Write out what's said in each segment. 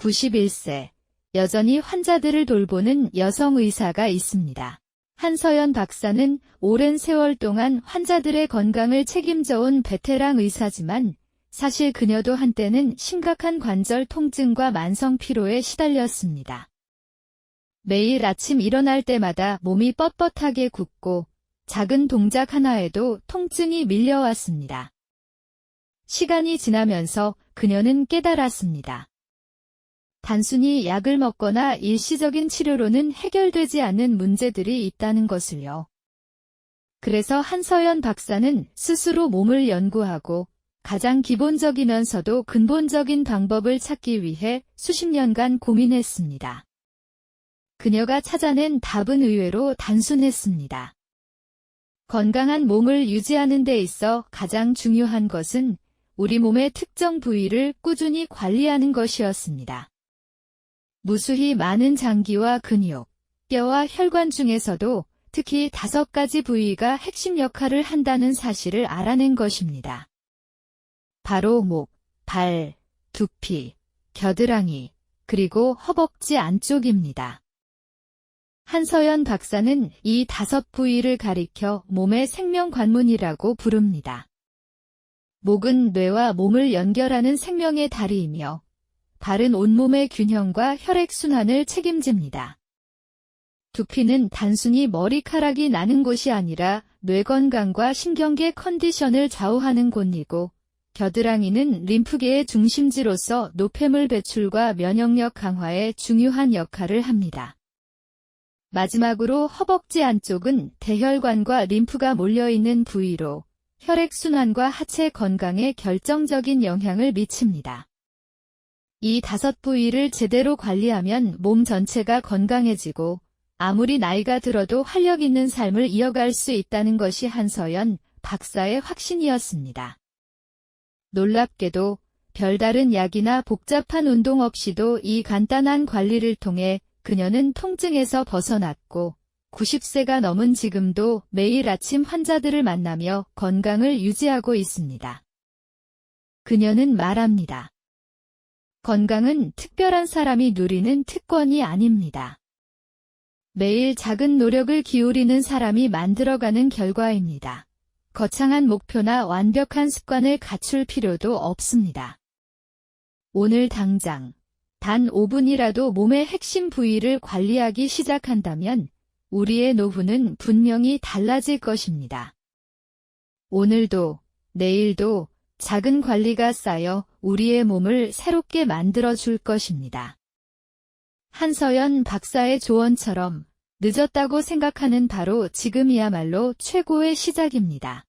91세, 여전히 환자들을 돌보는 여성 의사가 있습니다. 한서연 박사는 오랜 세월 동안 환자들의 건강을 책임져온 베테랑 의사지만 사실 그녀도 한때는 심각한 관절 통증과 만성 피로에 시달렸습니다. 매일 아침 일어날 때마다 몸이 뻣뻣하게 굽고 작은 동작 하나에도 통증이 밀려왔습니다. 시간이 지나면서 그녀는 깨달았습니다. 단순히 약을 먹거나 일시적인 치료로는 해결되지 않는 문제들이 있다는 것을요. 그래서 한서연 박사는 스스로 몸을 연구하고 가장 기본적이면서도 근본적인 방법을 찾기 위해 수십 년간 고민했습니다. 그녀가 찾아낸 답은 의외로 단순했습니다. 건강한 몸을 유지하는 데 있어 가장 중요한 것은 우리 몸의 특정 부위를 꾸준히 관리하는 것이었습니다. 무수히 많은 장기와 근육, 뼈와 혈관 중에서도 특히 5가지 부위가 핵심 역할을 한다는 사실을 알아낸 것입니다. 바로 목, 발, 두피, 겨드랑이, 그리고 허벅지 안쪽입니다. 한서연 박사는 이 5부위를 가리켜 몸의 생명관문이라고 부릅니다. 목은 뇌와 몸을 연결하는 생명의 다리이며 발은 온몸의 균형과 혈액순환을 책임집니다. 두피는 단순히 머리카락이 나는 곳이 아니라 뇌 건강과 신경계 컨디션을 좌우하는 곳이고 겨드랑이는 림프계의 중심지로서 노폐물 배출과 면역력 강화에 중요한 역할을 합니다. 마지막으로 허벅지 안쪽은 대혈관과 림프가 몰려있는 부위로 혈액순환과 하체 건강에 결정적인 영향을 미칩니다. 이 5부위를 제대로 관리하면 몸 전체가 건강해지고 아무리 나이가 들어도 활력 있는 삶을 이어갈 수 있다는 것이 한서연 박사의 확신이었습니다. 놀랍게도 별다른 약이나 복잡한 운동 없이도 이 간단한 관리를 통해 그녀는 통증에서 벗어났고 90세가 넘은 지금도 매일 아침 환자들을 만나며 건강을 유지하고 있습니다. 그녀는 말합니다. 건강은 특별한 사람이 누리는 특권이 아닙니다. 매일 작은 노력을 기울이는 사람이 만들어가는 결과입니다. 거창한 목표나 완벽한 습관을 갖출 필요도 없습니다. 오늘 당장 단 5분이라도 몸의 핵심 부위를 관리하기 시작한다면 우리의 노후는 분명히 달라질 것입니다. 오늘도 내일도 작은 관리가 쌓여 우리의 몸을 새롭게 만들어줄 것입니다. 한서연 박사의 조언처럼 늦었다고 생각하는 바로 지금이야말로 최고의 시작입니다.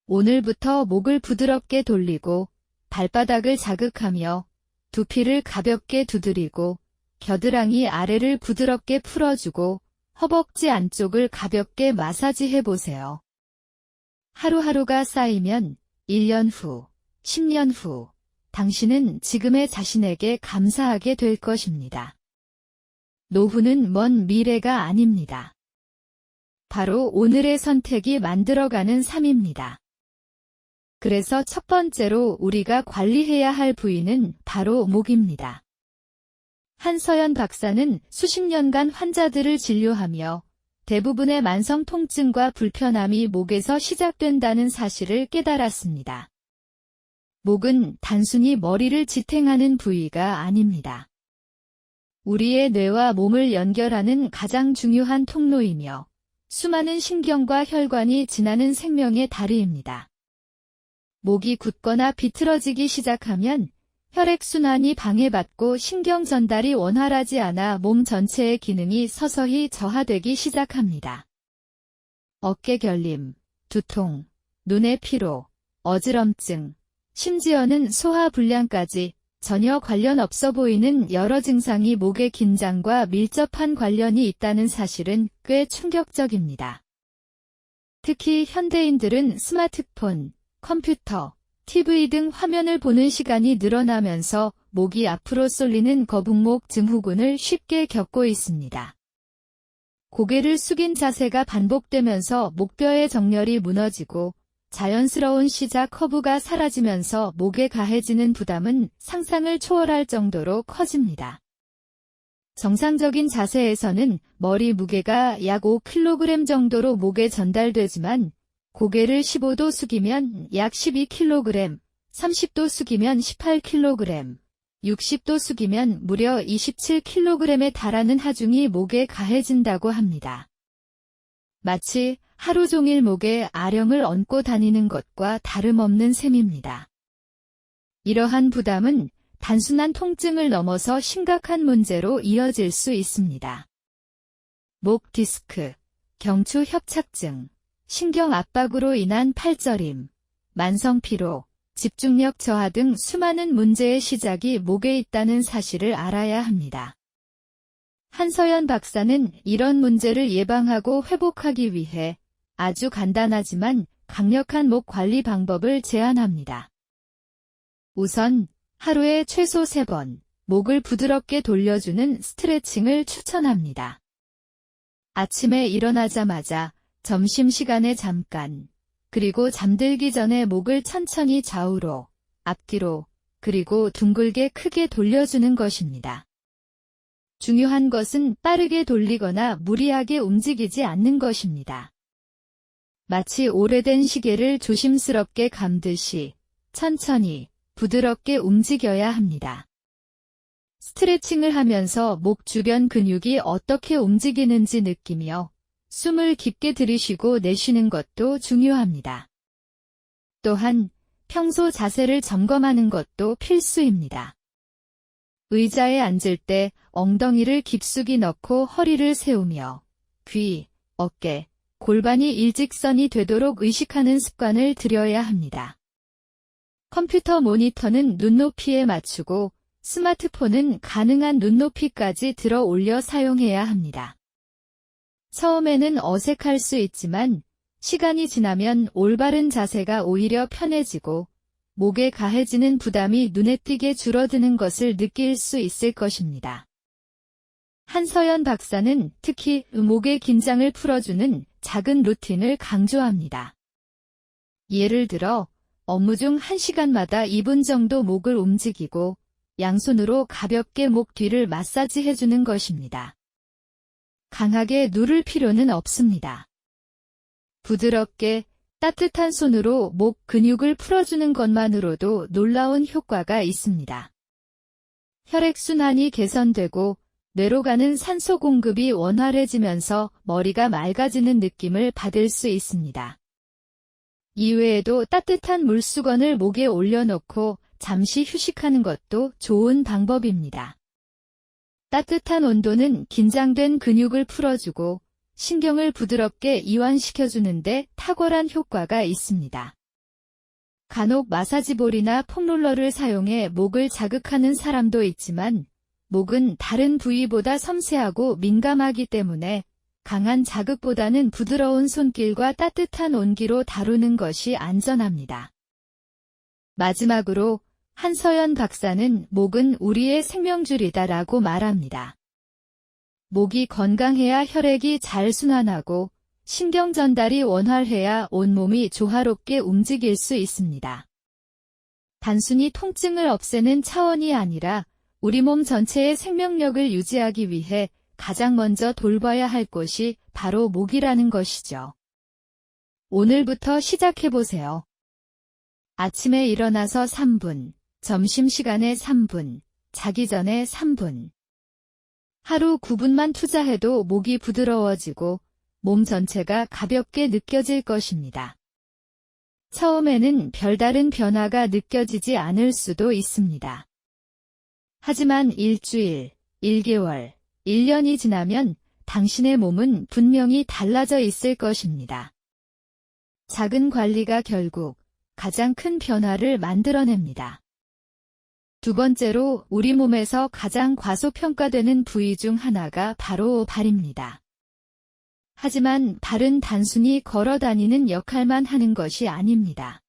오늘부터 목을 부드럽게 돌리고 발바닥을 자극하며 두피를 가볍게 두드리고 겨드랑이 아래를 부드럽게 풀어주고 허벅지 안쪽을 가볍게 마사지해보세요. 하루하루가 쌓이면 1년 후, 10년 후 당신은 지금의 자신에게 감사하게 될 것입니다. 노후는 먼 미래가 아닙니다. 바로 오늘의 선택이 만들어가는 삶입니다. 그래서 첫 번째로 우리가 관리해야 할 부위는 바로 목입니다. 한서연 박사는 수십 년간 환자들을 진료하며 대부분의 만성 통증과 불편함이 목에서 시작된다는 사실을 깨달았습니다. 목은 단순히 머리를 지탱하는 부위가 아닙니다. 우리의 뇌와 몸을 연결하는 가장 중요한 통로이며 수많은 신경과 혈관이 지나는 생명의 다리입니다. 목이 굳거나 비틀어지기 시작하면 혈액순환이 방해받고 신경 전달이 원활하지 않아 몸 전체의 기능이 서서히 저하되기 시작합니다. 어깨 결림, 두통, 눈의 피로, 어지럼증, 심지어는 소화불량까지 전혀 관련 없어 보이는 여러 증상이 목의 긴장과 밀접한 관련이 있다는 사실은 꽤 충격적입니다. 특히 현대인들은 스마트폰, 컴퓨터, TV 등 화면을 보는 시간이 늘어나면서 목이 앞으로 쏠리는 거북목 증후군을 쉽게 겪고 있습니다. 고개를 숙인 자세가 반복되면서 목뼈의 정렬이 무너지고 자연스러운 시작 커브가 사라지면서 목에 가해지는 부담은 상상을 초월할 정도로 커집니다. 정상적인 자세에서는 머리 무게가 약 5kg 정도로 목에 전달되지만 고개를 15도 숙이면 약 12kg, 30도 숙이면 18kg, 60도 숙이면 무려 27kg에 달하는 하중이 목에 가해진다고 합니다. 마치 하루 종일 목에 아령을 얹고 다니는 것과 다름없는 셈입니다. 이러한 부담은 단순한 통증을 넘어서 심각한 문제로 이어질 수 있습니다. 목 디스크, 경추 협착증, 신경 압박으로 인한 팔저림, 만성 피로, 집중력 저하 등 수많은 문제의 시작이 목에 있다는 사실을 알아야 합니다. 한서연 박사는 이런 문제를 예방하고 회복하기 위해 아주 간단하지만 강력한 목 관리 방법을 제안합니다. 우선 하루에 최소 3번 목을 부드럽게 돌려주는 스트레칭을 추천합니다. 아침에 일어나자마자, 점심시간에 잠깐, 그리고 잠들기 전에 목을 천천히 좌우로, 앞뒤로, 그리고 둥글게 크게 돌려주는 것입니다. 중요한 것은 빠르게 돌리거나 무리하게 움직이지 않는 것입니다. 마치 오래된 시계를 조심스럽게 감듯이 천천히, 부드럽게 움직여야 합니다. 스트레칭을 하면서 목 주변 근육이 어떻게 움직이는지 느끼며 숨을 깊게 들이쉬고 내쉬는 것도 중요합니다. 또한 평소 자세를 점검하는 것도 필수입니다. 의자에 앉을 때 엉덩이를 깊숙이 넣고 허리를 세우며 귀, 어깨, 골반이 일직선이 되도록 의식하는 습관을 들여야 합니다. 컴퓨터 모니터는 눈높이에 맞추고 스마트폰은 가능한 눈높이까지 들어 올려 사용해야 합니다. 처음에는 어색할 수 있지만 시간이 지나면 올바른 자세가 오히려 편해지고 목에 가해지는 부담이 눈에 띄게 줄어드는 것을 느낄 수 있을 것입니다. 한서연 박사는 특히 목의 긴장을 풀어주는 작은 루틴을 강조합니다. 예를 들어 업무 중 1시간마다 2분 정도 목을 움직이고 양손으로 가볍게 목 뒤를 마사지해주는 것입니다. 강하게 누를 필요는 없습니다. 부드럽게 따뜻한 손으로 목 근육을 풀어주는 것만으로도 놀라운 효과가 있습니다. 혈액순환이 개선되고 뇌로 가는 산소 공급이 원활해지면서 머리가 맑아지는 느낌을 받을 수 있습니다. 이외에도 따뜻한 물수건을 목에 올려놓고 잠시 휴식하는 것도 좋은 방법입니다. 따뜻한 온도는 긴장된 근육을 풀어주고 신경을 부드럽게 이완시켜주는데 탁월한 효과가 있습니다. 간혹 마사지볼이나 폼롤러를 사용해 목을 자극하는 사람도 있지만 목은 다른 부위보다 섬세하고 민감하기 때문에 강한 자극보다는 부드러운 손길과 따뜻한 온기로 다루는 것이 안전합니다. 마지막으로 한서연 박사는 목은 우리의 생명줄이다라고 말합니다. 목이 건강해야 혈액이 잘 순환하고 신경 전달이 원활해야 온몸이 조화롭게 움직일 수 있습니다. 단순히 통증을 없애는 차원이 아니라 우리 몸 전체의 생명력을 유지하기 위해 가장 먼저 돌봐야 할 곳이 바로 목이라는 것이죠. 오늘부터 시작해보세요. 아침에 일어나서 3분, 점심시간에 3분, 자기 전에 3분. 하루 9분만 투자해도 목이 부드러워지고 몸 전체가 가볍게 느껴질 것입니다. 처음에는 별다른 변화가 느껴지지 않을 수도 있습니다. 하지만 일주일, 1개월, 1년이 지나면 당신의 몸은 분명히 달라져 있을 것입니다. 작은 관리가 결국 가장 큰 변화를 만들어냅니다. 두 번째로 우리 몸에서 가장 과소평가되는 부위 중 하나가 바로 발입니다. 하지만 발은 단순히 걸어 다니는 역할만 하는 것이 아닙니다.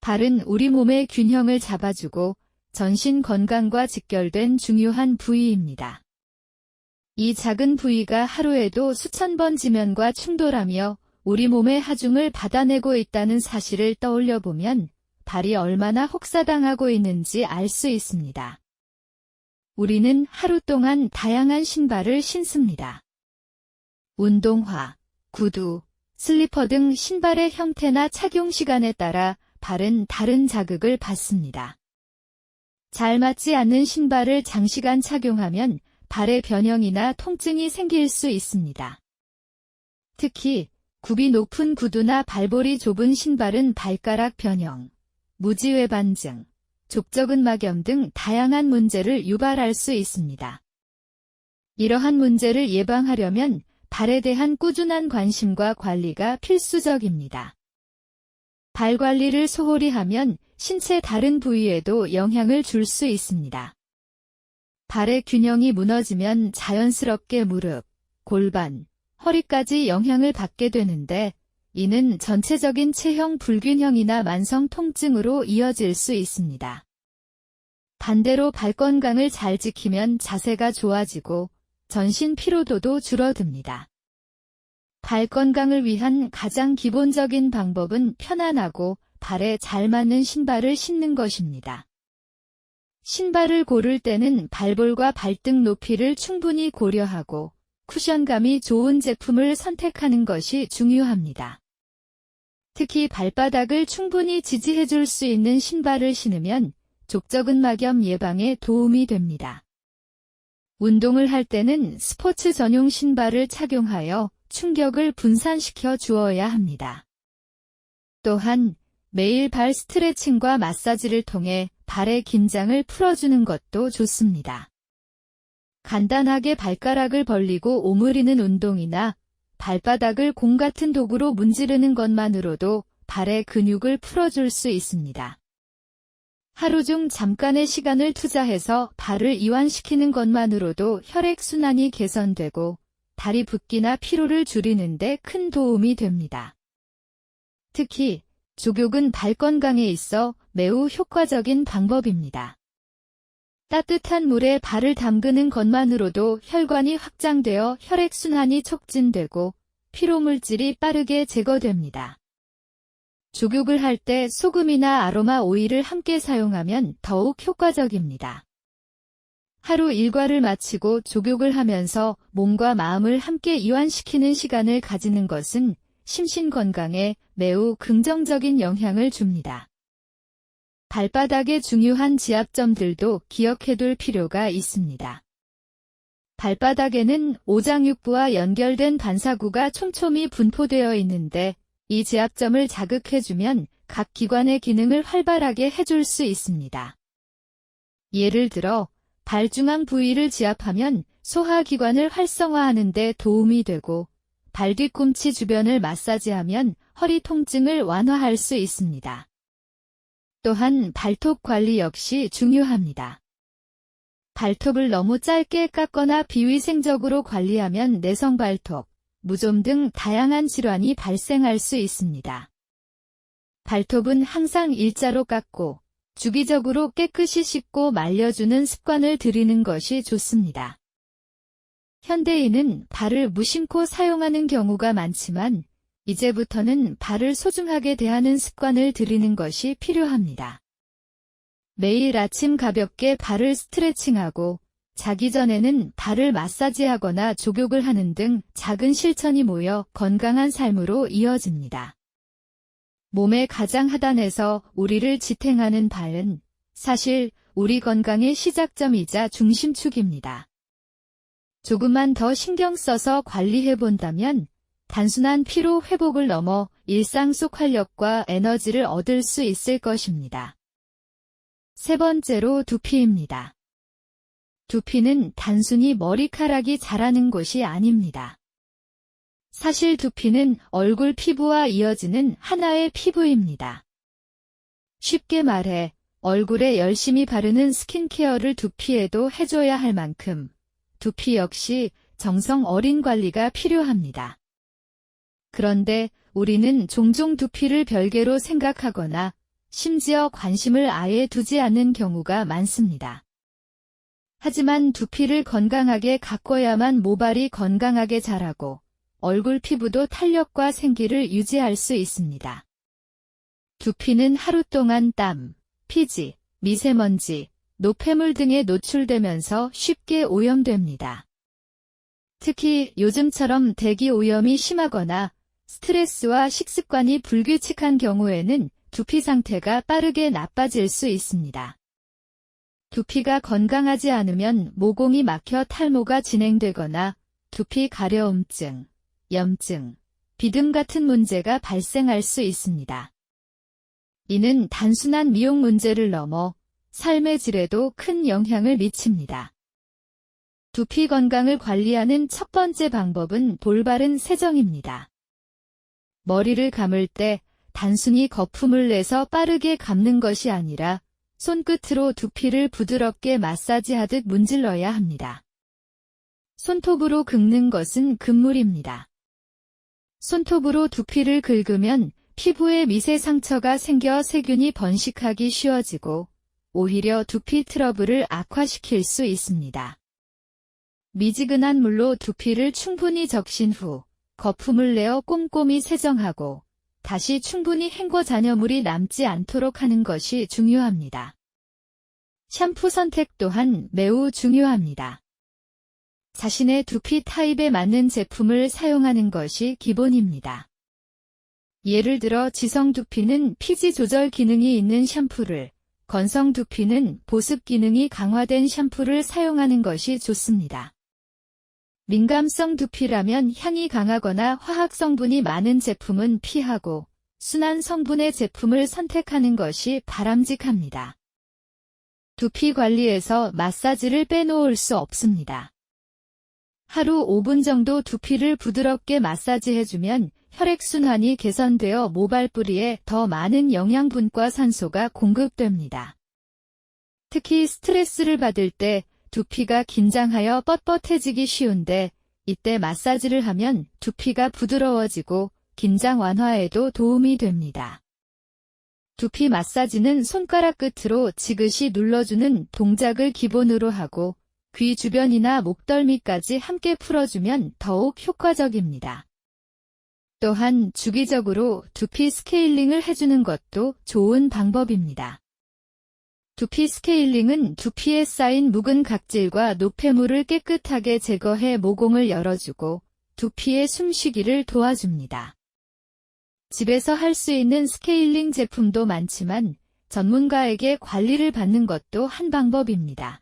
발은 우리 몸의 균형을 잡아주고 전신 건강과 직결된 중요한 부위입니다. 이 작은 부위가 하루에도 수천 번 지면과 충돌하며 우리 몸의 하중을 받아내고 있다는 사실을 떠올려 보면 발이 얼마나 혹사당하고 있는지 알 수 있습니다. 우리는 하루 동안 다양한 신발을 신습니다. 운동화, 구두, 슬리퍼 등 신발의 형태나 착용 시간에 따라 발은 다른 자극을 받습니다. 잘 맞지 않는 신발을 장시간 착용하면 발의 변형이나 통증이 생길 수 있습니다. 특히 굽이 높은 구두나 발볼이 좁은 신발은 발가락 변형, 무지외반증, 족저근막염 등 다양한 문제를 유발할 수 있습니다. 이러한 문제를 예방하려면 발에 대한 꾸준한 관심과 관리가 필수적입니다. 발 관리를 소홀히 하면 신체 다른 부위에도 영향을 줄 수 있습니다. 발의 균형이 무너지면 자연스럽게 무릎, 골반, 허리까지 영향을 받게 되는데 이는 전체적인 체형 불균형이나 만성 통증으로 이어질 수 있습니다. 반대로 발 건강을 잘 지키면 자세가 좋아지고 전신 피로도도 줄어듭니다. 발 건강을 위한 가장 기본적인 방법은 편안하고 발에 잘 맞는 신발을 신는 것입니다. 신발을 고를 때는 발볼과 발등 높이를 충분히 고려하고 쿠션감이 좋은 제품을 선택하는 것이 중요합니다. 특히 발바닥을 충분히 지지해줄 수 있는 신발을 신으면 족저근막염 예방에 도움이 됩니다. 운동을 할 때는 스포츠 전용 신발을 착용하여 충격을 분산시켜 주어야 합니다. 또한 매일 발 스트레칭과 마사지를 통해 발의 긴장을 풀어주는 것도 좋습니다. 간단하게 발가락을 벌리고 오므리는 운동이나 발바닥을 공 같은 도구로 문지르는 것만으로도 발의 근육을 풀어줄 수 있습니다. 하루 중 잠깐의 시간을 투자해서 발을 이완시키는 것만으로도 혈액순환이 개선되고 다리 붓기나 피로를 줄이는 데 큰 도움이 됩니다. 특히 족욕은 발 건강에 있어 매우 효과적인 방법입니다. 따뜻한 물에 발을 담그는 것만으로도 혈관이 확장되어 혈액순환이 촉진되고 피로물질이 빠르게 제거됩니다. 족욕을 할 때 소금이나 아로마 오일을 함께 사용하면 더욱 효과적입니다. 하루 일과를 마치고 족욕을 하면서 몸과 마음을 함께 이완시키는 시간을 가지는 것은 심신 건강에 매우 긍정적인 영향을 줍니다. 발바닥의 중요한 지압점들도 기억해둘 필요가 있습니다. 발바닥에는 오장육부와 연결된 반사구가 촘촘히 분포되어 있는데 이 지압점을 자극해주면 각 기관의 기능을 활발하게 해줄 수 있습니다. 예를 들어 발 중앙 부위를 지압하면 소화기관을 활성화하는 데 도움이 되고 발 뒤꿈치 주변을 마사지하면 허리 통증을 완화할 수 있습니다. 또한 발톱 관리 역시 중요합니다. 발톱을 너무 짧게 깎거나 비위생적으로 관리하면 내성발톱, 무좀 등 다양한 질환이 발생할 수 있습니다. 발톱은 항상 일자로 깎고 주기적으로 깨끗이 씻고 말려주는 습관을 들이는 것이 좋습니다. 현대인은 발을 무심코 사용하는 경우가 많지만 이제부터는 발을 소중하게 대하는 습관을 들이는 것이 필요합니다. 매일 아침 가볍게 발을 스트레칭하고 자기 전에는 발을 마사지하거나 족욕을 하는 등 작은 실천이 모여 건강한 삶으로 이어집니다. 몸의 가장 하단에서 우리를 지탱하는 발은 사실 우리 건강의 시작점이자 중심축입니다. 조금만 더 신경 써서 관리해 본다면 단순한 피로 회복을 넘어 일상 속 활력과 에너지를 얻을 수 있을 것입니다. 세 번째로 두피입니다. 두피는 단순히 머리카락이 자라는 곳이 아닙니다. 사실 두피는 얼굴 피부와 이어지는 하나의 피부입니다. 쉽게 말해 얼굴에 열심히 바르는 스킨케어를 두피에도 해줘야 할 만큼 두피 역시 정성 어린 관리가 필요합니다. 그런데 우리는 종종 두피를 별개로 생각하거나 심지어 관심을 아예 두지 않는 경우가 많습니다. 하지만 두피를 건강하게 가꿔야만 모발이 건강하게 자라고 얼굴 피부도 탄력과 생기를 유지할 수 있습니다. 두피는 하루 동안 땀, 피지, 미세먼지, 노폐물 등에 노출되면서 쉽게 오염됩니다. 특히 요즘처럼 대기 오염이 심하거나 스트레스와 식습관이 불규칙한 경우에는 두피 상태가 빠르게 나빠질 수 있습니다. 두피가 건강하지 않으면 모공이 막혀 탈모가 진행되거나 두피 가려움증, 염증, 비듬 같은 문제가 발생할 수 있습니다. 이는 단순한 미용 문제를 넘어 삶의 질에도 큰 영향을 미칩니다. 두피 건강을 관리하는 첫 번째 방법은 볼바른 세정입니다. 머리를 감을 때 단순히 거품을 내서 빠르게 감는 것이 아니라 손끝으로 두피를 부드럽게 마사지하듯 문질러야 합니다. 손톱으로 긁는 것은 금물입니다. 손톱으로 두피를 긁으면 피부에 미세 상처가 생겨 세균이 번식하기 쉬워지고 오히려 두피 트러블을 악화시킬 수 있습니다. 미지근한 물로 두피를 충분히 적신 후 거품을 내어 꼼꼼히 세정하고 다시 충분히 헹궈 잔여물이 남지 않도록 하는 것이 중요합니다. 샴푸 선택 또한 매우 중요합니다. 자신의 두피 타입에 맞는 제품을 사용하는 것이 기본입니다. 예를 들어 지성 두피는 피지 조절 기능이 있는 샴푸를, 건성 두피는 보습 기능이 강화된 샴푸를 사용하는 것이 좋습니다. 민감성 두피라면 향이 강하거나 화학 성분이 많은 제품은 피하고 순한 성분의 제품을 선택하는 것이 바람직합니다. 두피 관리에서 마사지를 빼놓을 수 없습니다. 하루 5분 정도 두피를 부드럽게 마사지해주면 혈액순환이 개선되어 모발뿌리에 더 많은 영양분과 산소가 공급됩니다. 특히 스트레스를 받을 때 두피가 긴장하여 뻣뻣해지기 쉬운데 이때 마사지를 하면 두피가 부드러워지고 긴장 완화에도 도움이 됩니다. 두피 마사지는 손가락 끝으로 지그시 눌러주는 동작을 기본으로 하고 귀 주변이나 목덜미까지 함께 풀어주면 더욱 효과적입니다. 또한 주기적으로 두피 스케일링을 해주는 것도 좋은 방법입니다. 두피 스케일링은 두피에 쌓인 묵은 각질과 노폐물을 깨끗하게 제거해 모공을 열어주고 두피의 숨쉬기를 도와줍니다. 집에서 할 수 있는 스케일링 제품도 많지만 전문가에게 관리를 받는 것도 한 방법입니다.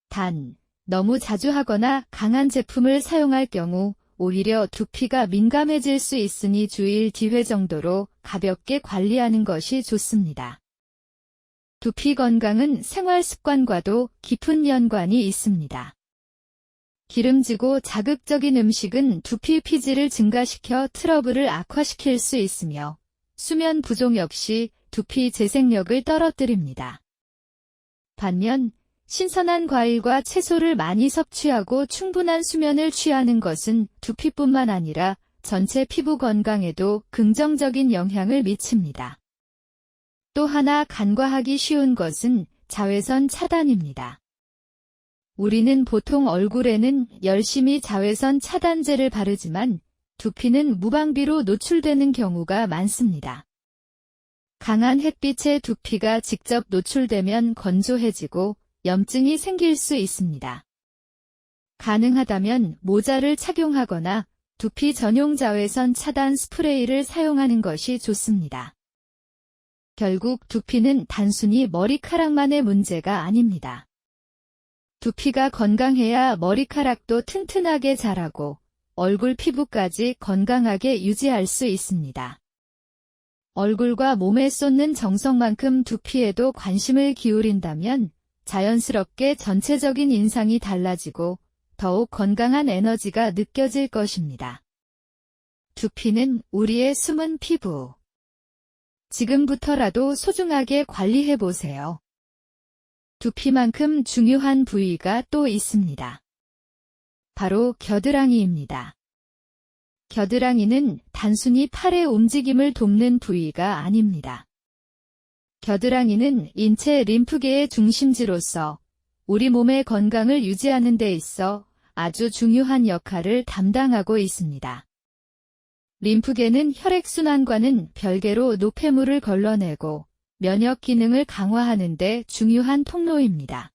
단, 너무 자주 하거나 강한 제품을 사용할 경우 오히려 두피가 민감해질 수 있으니 주일 뒤회 정도로 가볍게 관리하는 것이 좋습니다. 두피 건강은 생활 습관과도 깊은 연관이 있습니다. 기름지고 자극적인 음식은 두피 피지를 증가시켜 트러블을 악화시킬 수 있으며 수면 부족 역시 두피 재생력을 떨어뜨립니다. 반면 신선한 과일과 채소를 많이 섭취하고 충분한 수면을 취하는 것은 두피뿐만 아니라 전체 피부 건강에도 긍정적인 영향을 미칩니다. 또 하나 간과하기 쉬운 것은 자외선 차단입니다. 우리는 보통 얼굴에는 열심히 자외선 차단제를 바르지만 두피는 무방비로 노출되는 경우가 많습니다. 강한 햇빛에 두피가 직접 노출되면 건조해지고 염증이 생길 수 있습니다. 가능하다면 모자를 착용하거나 두피 전용 자외선 차단 스프레이를 사용하는 것이 좋습니다. 결국 두피는 단순히 머리카락만의 문제가 아닙니다. 두피가 건강해야 머리카락도 튼튼하게 자라고 얼굴 피부까지 건강하게 유지할 수 있습니다. 얼굴과 몸에 쏟는 정성만큼 두피에도 관심을 기울인다면 자연스럽게 전체적인 인상이 달라지고 더욱 건강한 에너지가 느껴질 것입니다. 두피는 우리의 숨은 피부. 지금부터라도 소중하게 관리해보세요. 두피만큼 중요한 부위가 또 있습니다. 바로 겨드랑이입니다. 겨드랑이는 단순히 팔의 움직임을 돕는 부위가 아닙니다. 겨드랑이는 인체 림프계의 중심지로서 우리 몸의 건강을 유지하는 데 있어 아주 중요한 역할을 담당하고 있습니다. 림프계는 혈액순환과는 별개로 노폐물을 걸러내고 면역 기능을 강화하는 데 중요한 통로입니다.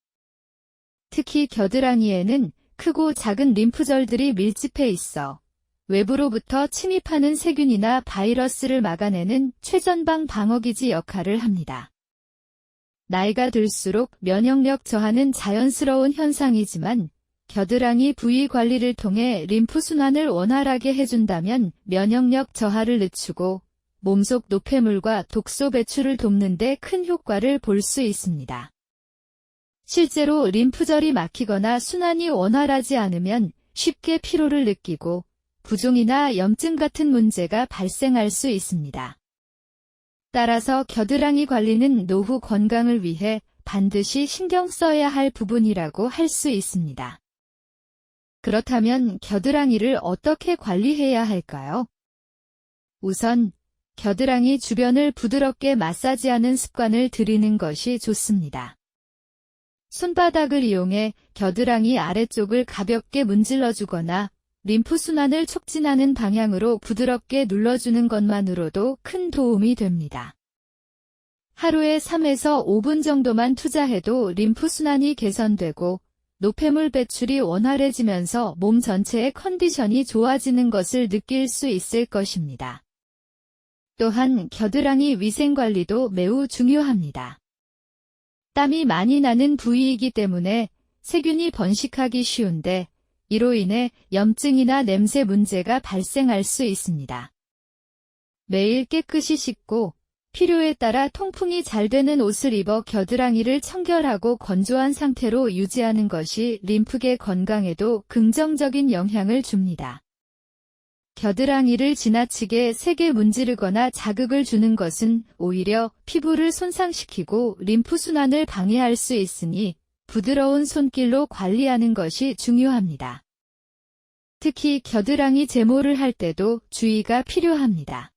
특히 겨드랑이에는 크고 작은 림프절들이 밀집해 있어 외부로부터 침입하는 세균이나 바이러스를 막아내는 최전방 방어기지 역할을 합니다. 나이가 들수록 면역력 저하는 자연스러운 현상이지만 겨드랑이 부위 관리를 통해 림프순환을 원활하게 해준다면 면역력 저하를 늦추고 몸속 노폐물과 독소 배출을 돕는 데 큰 효과를 볼 수 있습니다. 실제로 림프절이 막히거나 순환이 원활하지 않으면 쉽게 피로를 느끼고 부종이나 염증 같은 문제가 발생할 수 있습니다. 따라서 겨드랑이 관리는 노후 건강을 위해 반드시 신경 써야 할 부분이라고 할 수 있습니다. 그렇다면 겨드랑이를 어떻게 관리해야 할까요? 우선 겨드랑이 주변을 부드럽게 마사지하는 습관을 들이는 것이 좋습니다. 손바닥을 이용해 겨드랑이 아래쪽을 가볍게 문질러주거나 림프순환을 촉진하는 방향으로 부드럽게 눌러주는 것만으로도 큰 도움이 됩니다. 하루에 3에서 5분 정도만 투자해도 림프순환이 개선되고 노폐물 배출이 원활해지면서 몸 전체의 컨디션이 좋아지는 것을 느낄 수 있을 것입니다. 또한 겨드랑이 위생관리도 매우 중요합니다. 땀이 많이 나는 부위이기 때문에 세균이 번식하기 쉬운데 이로 인해 염증이나 냄새 문제가 발생할 수 있습니다. 매일 깨끗이 씻고 필요에 따라 통풍이 잘 되는 옷을 입어 겨드랑이를 청결하고 건조한 상태로 유지하는 것이 림프계 건강에도 긍정적인 영향을 줍니다. 겨드랑이를 지나치게 세게 문지르거나 자극을 주는 것은 오히려 피부를 손상시키고 림프순환을 방해할 수 있으니 부드러운 손길로 관리하는 것이 중요합니다. 특히 겨드랑이 제모를 할 때도 주의가 필요합니다.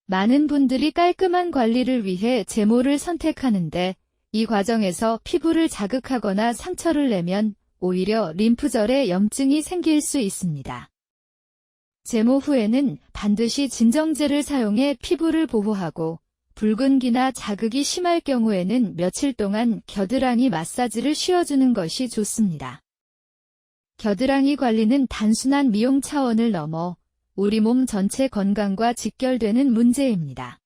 많은 분들이 깔끔한 관리를 위해 제모를 선택하는데 이 과정에서 피부를 자극하거나 상처를 내면 오히려 림프절에 염증이 생길 수 있습니다. 제모 후에는 반드시 진정제를 사용해 피부를 보호하고 붉은기나 자극이 심할 경우에는 며칠 동안 겨드랑이 마사지를 쉬어주는 것이 좋습니다. 겨드랑이 관리는 단순한 미용 차원을 넘어 우리 몸 전체 건강과 직결되는 문제입니다.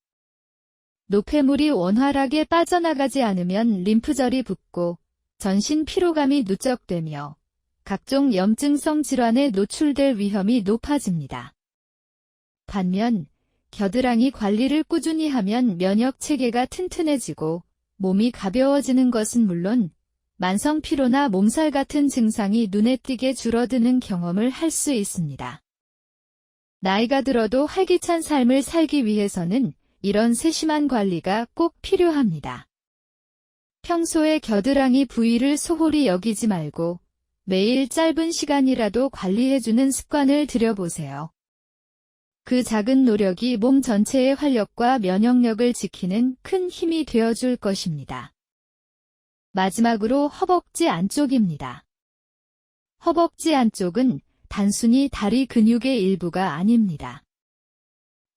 노폐물이 원활하게 빠져나가지 않으면 림프절이 붓고 전신 피로감이 누적되며 각종 염증성 질환에 노출될 위험이 높아집니다. 반면 겨드랑이 관리를 꾸준히 하면 면역 체계가 튼튼해지고 몸이 가벼워지는 것은 물론 만성 피로나 몸살 같은 증상이 눈에 띄게 줄어드는 경험을 할 수 있습니다. 나이가 들어도 활기찬 삶을 살기 위해서는 이런 세심한 관리가 꼭 필요합니다. 평소에 겨드랑이 부위를 소홀히 여기지 말고 매일 짧은 시간이라도 관리해주는 습관을 들여보세요. 그 작은 노력이 몸 전체의 활력과 면역력을 지키는 큰 힘이 되어줄 것입니다. 마지막으로 허벅지 안쪽입니다. 허벅지 안쪽은 단순히 다리 근육의 일부가 아닙니다.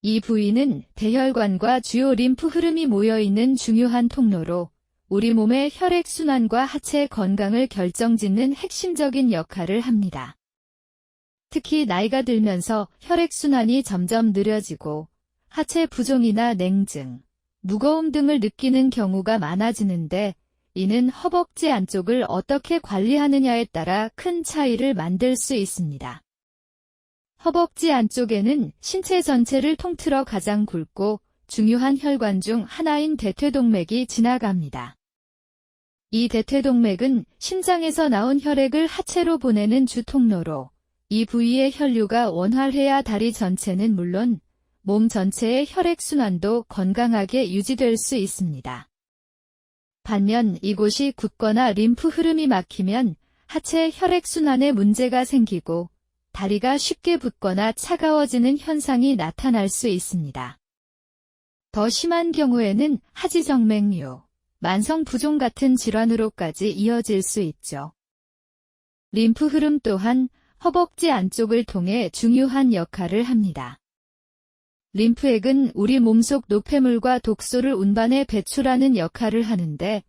이 부위는 대혈관과 주요 림프 흐름이 모여있는 중요한 통로로 우리 몸의 혈액순환과 하체 건강을 결정짓는 핵심적인 역할을 합니다. 특히 나이가 들면서 혈액순환이 점점 느려지고 하체 부종이나 냉증, 무거움 등을 느끼는 경우가 많아지는데 이는 허벅지 안쪽을 어떻게 관리하느냐에 따라 큰 차이를 만들 수 있습니다. 허벅지 안쪽에는 신체 전체를 통틀어 가장 굵고 중요한 혈관 중 하나인 대퇴동맥이 지나갑니다. 이 대퇴동맥은 심장에서 나온 혈액을 하체로 보내는 주 통로로 이 부위의 혈류가 원활해야 다리 전체는 물론 몸 전체의 혈액순환도 건강하게 유지될 수 있습니다. 반면 이곳이 굳거나 림프 흐름이 막히면 하체 혈액순환에 문제가 생기고 다리가 쉽게 붓거나 차가워지는 현상이 나타날 수 있습니다. 더 심한 경우에는 하지정맥류, 만성 부종 같은 질환으로까지 이어질 수 있죠. 림프 흐름 또한 허벅지 안쪽을 통해 중요한 역할을 합니다. 림프액은 우리 몸속 노폐물과 독소를 운반해 배출하는 역할을 하는데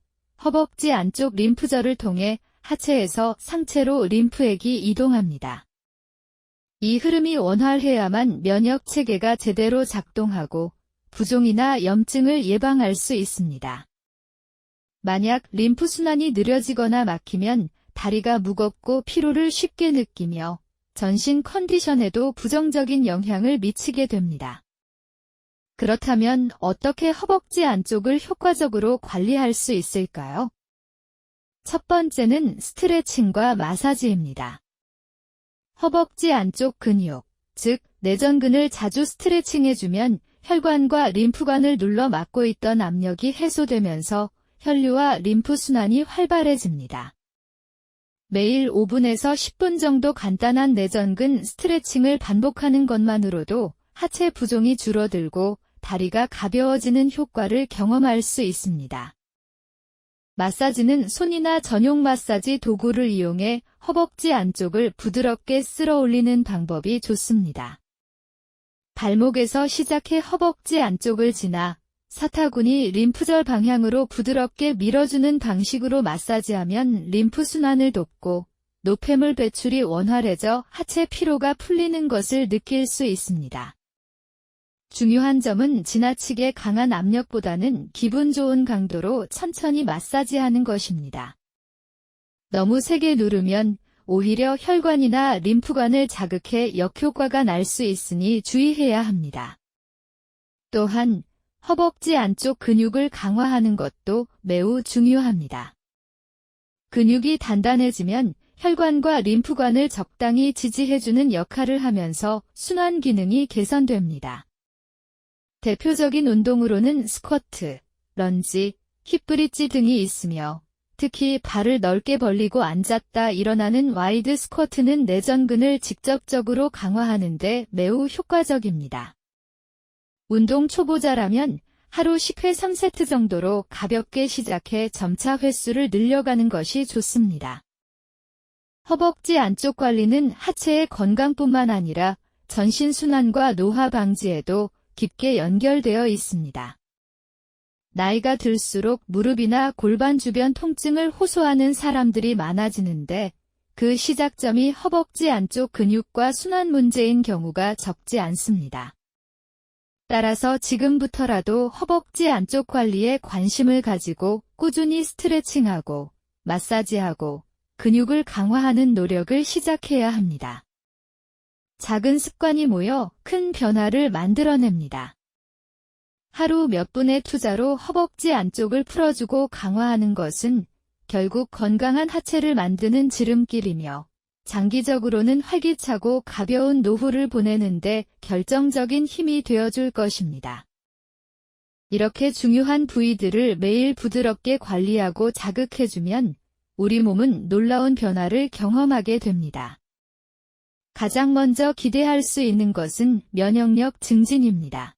허벅지 안쪽 림프절을 통해 하체에서 상체로 림프액이 이동합니다. 이 흐름이 원활해야만 면역 체계가 제대로 작동하고 부종이나 염증을 예방할 수 있습니다. 만약 림프 순환이 느려지거나 막히면 다리가 무겁고 피로를 쉽게 느끼며 전신 컨디션에도 부정적인 영향을 미치게 됩니다. 그렇다면 어떻게 허벅지 안쪽을 효과적으로 관리할 수 있을까요? 첫 번째는 스트레칭과 마사지입니다. 허벅지 안쪽 근육, 즉 내전근을 자주 스트레칭해주면 혈관과 림프관을 눌러 막고 있던 압력이 해소되면서 혈류와 림프 순환이 활발해집니다. 매일 5분에서 10분 정도 간단한 내전근 스트레칭을 반복하는 것만으로도 하체 부종이 줄어들고 다리가 가벼워지는 효과를 경험할 수 있습니다. 마사지는 손이나 전용 마사지 도구를 이용해 허벅지 안쪽을 부드럽게 쓸어 올리는 방법이 좋습니다. 발목에서 시작해 허벅지 안쪽을 지나 사타구니 림프절 방향으로 부드럽게 밀어주는 방식으로 마사지하면 림프 순환을 돕고 노폐물 배출이 원활해져 하체 피로가 풀리는 것을 느낄 수 있습니다. 중요한 점은 지나치게 강한 압력보다는 기분 좋은 강도로 천천히 마사지하는 것입니다. 너무 세게 누르면 오히려 혈관이나 림프관을 자극해 역효과가 날 수 있으니 주의해야 합니다. 또한 허벅지 안쪽 근육을 강화하는 것도 매우 중요합니다. 근육이 단단해지면 혈관과 림프관을 적당히 지지해주는 역할을 하면서 순환 기능이 개선됩니다. 대표적인 운동으로는 스쿼트, 런지, 힙브릿지 등이 있으며 특히 발을 넓게 벌리고 앉았다 일어나는 와이드 스쿼트는 내전근을 직접적으로 강화하는 데 매우 효과적입니다. 운동 초보자라면 하루 10회 3세트 정도로 가볍게 시작해 점차 횟수를 늘려가는 것이 좋습니다. 허벅지 안쪽 관리는 하체의 건강뿐만 아니라 전신 순환과 노화 방지에도 깊게 연결되어 있습니다. 나이가 들수록 무릎이나 골반 주변 통증을 호소하는 사람들이 많아지는데 그 시작점이 허벅지 안쪽 근육과 순환 문제인 경우가 적지 않습니다. 따라서 지금부터라도 허벅지 안쪽 관리에 관심을 가지고 꾸준히 스트레칭하고 마사지하고 근육을 강화하는 노력을 시작해야 합니다. 작은 습관이 모여 큰 변화를 만들어냅니다. 하루 몇 분의 투자로 허벅지 안쪽을 풀어주고 강화하는 것은 결국 건강한 하체를 만드는 지름길이며 장기적으로는 활기차고 가벼운 노후를 보내는데 결정적인 힘이 되어줄 것입니다. 이렇게 중요한 부위들을 매일 부드럽게 관리하고 자극해주면 우리 몸은 놀라운 변화를 경험하게 됩니다. 가장 먼저 기대할 수 있는 것은 면역력 증진입니다.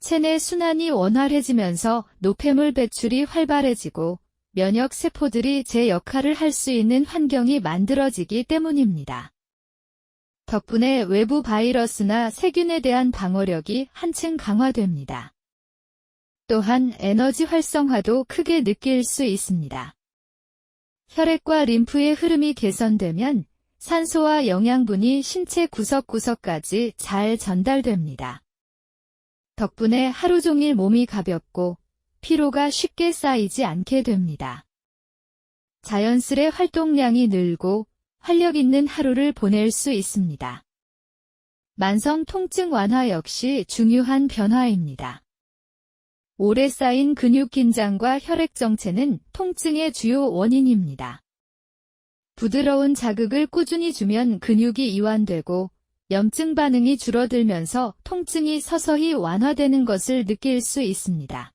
체내 순환이 원활해지면서 노폐물 배출이 활발해지고 면역 세포들이 제 역할을 할 수 있는 환경이 만들어지기 때문입니다. 덕분에 외부 바이러스나 세균에 대한 방어력이 한층 강화됩니다. 또한 에너지 활성화도 크게 느낄 수 있습니다. 혈액과 림프의 흐름이 개선되면 산소와 영양분이 신체 구석구석까지 잘 전달됩니다. 덕분에 하루 종일 몸이 가볍고 피로가 쉽게 쌓이지 않게 됩니다. 자연스레 활동량이 늘고 활력 있는 하루를 보낼 수 있습니다. 만성 통증 완화 역시 중요한 변화입니다. 오래 쌓인 근육 긴장과 혈액 정체는 통증의 주요 원인입니다. 부드러운 자극을 꾸준히 주면 근육이 이완되고 염증 반응이 줄어들면서 통증이 서서히 완화되는 것을 느낄 수 있습니다.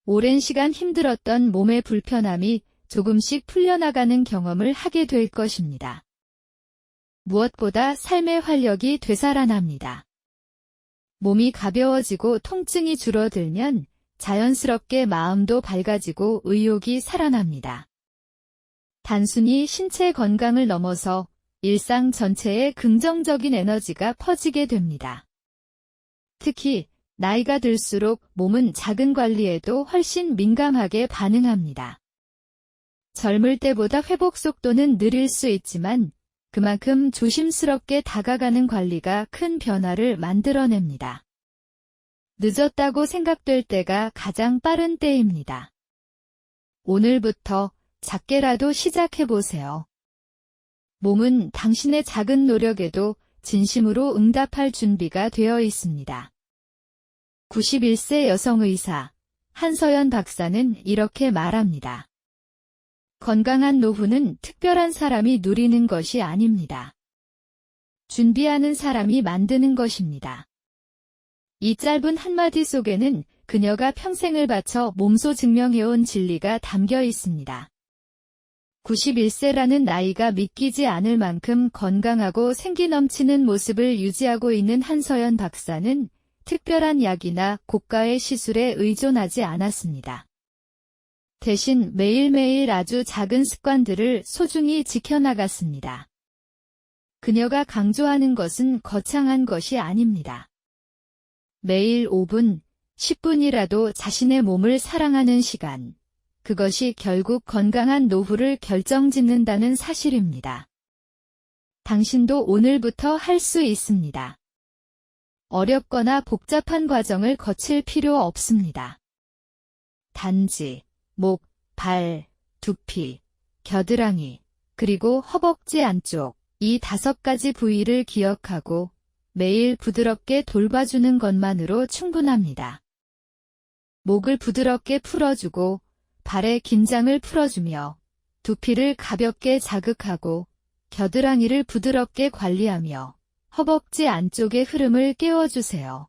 오랜 시간 힘들었던 몸의 불편함이 조금씩 풀려나가는 경험을 하게 될 것입니다. 무엇보다 삶의 활력이 되살아납니다. 몸이 가벼워지고 통증이 줄어들면 자연스럽게 마음도 밝아지고 의욕이 살아납니다. 단순히 신체 건강을 넘어서 일상 전체에 긍정적인 에너지가 퍼지게 됩니다. 특히 나이가 들수록 몸은 작은 관리에도 훨씬 민감하게 반응합니다. 젊을 때보다 회복 속도는 느릴 수 있지만 그만큼 조심스럽게 다가가는 관리가 큰 변화를 만들어냅니다. 늦었다고 생각될 때가 가장 빠른 때입니다. 오늘부터 작게라도 시작해보세요. 몸은 당신의 작은 노력에도 진심으로 응답할 준비가 되어 있습니다. 91세 여성 의사 한서연 박사는 이렇게 말합니다. 건강한 노후는 특별한 사람이 누리는 것이 아닙니다. 준비하는 사람이 만드는 것입니다. 이 짧은 한마디 속에는 그녀가 평생을 바쳐 몸소 증명해온 진리가 담겨 있습니다. 91세라는 나이가 믿기지 않을 만큼 건강하고 생기 넘치는 모습을 유지하고 있는 한서연 박사는 특별한 약이나 고가의 시술에 의존하지 않았습니다. 대신 매일매일 아주 작은 습관들을 소중히 지켜나갔습니다. 그녀가 강조하는 것은 거창한 것이 아닙니다. 매일 5분, 10분이라도 자신의 몸을 사랑하는 시간, 그것이 결국 건강한 노후를 결정짓는다는 사실입니다. 당신도 오늘부터 할 수 있습니다. 어렵거나 복잡한 과정을 거칠 필요 없습니다. 단지 목, 발, 두피, 겨드랑이, 그리고 허벅지 안쪽 이 5가지 부위를 기억하고 매일 부드럽게 돌봐주는 것만으로 충분합니다. 목을 부드럽게 풀어주고 발의 긴장을 풀어주며 두피를 가볍게 자극하고 겨드랑이를 부드럽게 관리하며 허벅지 안쪽의 흐름을 깨워주세요.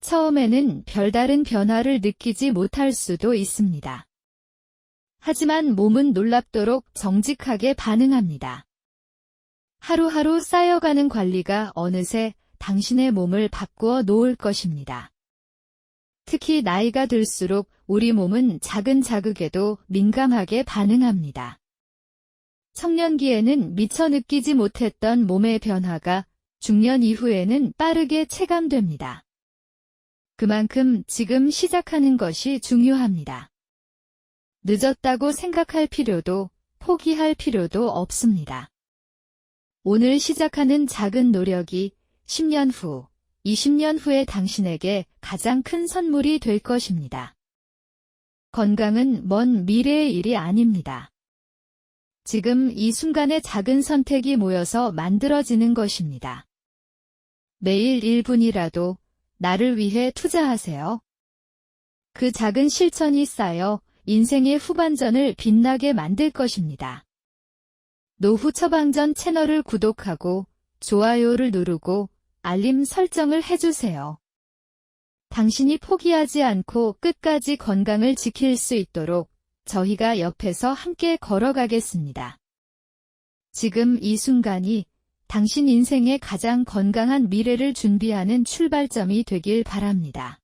처음에는 별다른 변화를 느끼지 못할 수도 있습니다. 하지만 몸은 놀랍도록 정직하게 반응합니다. 하루하루 쌓여가는 관리가 어느새 당신의 몸을 바꾸어 놓을 것입니다. 특히 나이가 들수록 우리 몸은 작은 자극에도 민감하게 반응합니다. 청년기에는 미처 느끼지 못했던 몸의 변화가 중년 이후에는 빠르게 체감됩니다. 그만큼 지금 시작하는 것이 중요합니다. 늦었다고 생각할 필요도 포기할 필요도 없습니다. 오늘 시작하는 작은 노력이 10년 후, 20년 후의 당신에게 가장 큰 선물이 될 것입니다. 건강은 먼 미래의 일이 아닙니다. 지금 이 순간의 작은 선택이 모여서 만들어지는 것입니다. 매일 1분이라도 나를 위해 투자하세요. 그 작은 실천이 쌓여 인생의 후반전을 빛나게 만들 것입니다. 노후 처방전 채널을 구독하고 좋아요를 누르고 알림 설정을 해주세요. 당신이 포기하지 않고 끝까지 건강을 지킬 수 있도록 저희가 옆에서 함께 걸어가겠습니다. 지금 이 순간이 당신 인생의 가장 건강한 미래를 준비하는 출발점이 되길 바랍니다.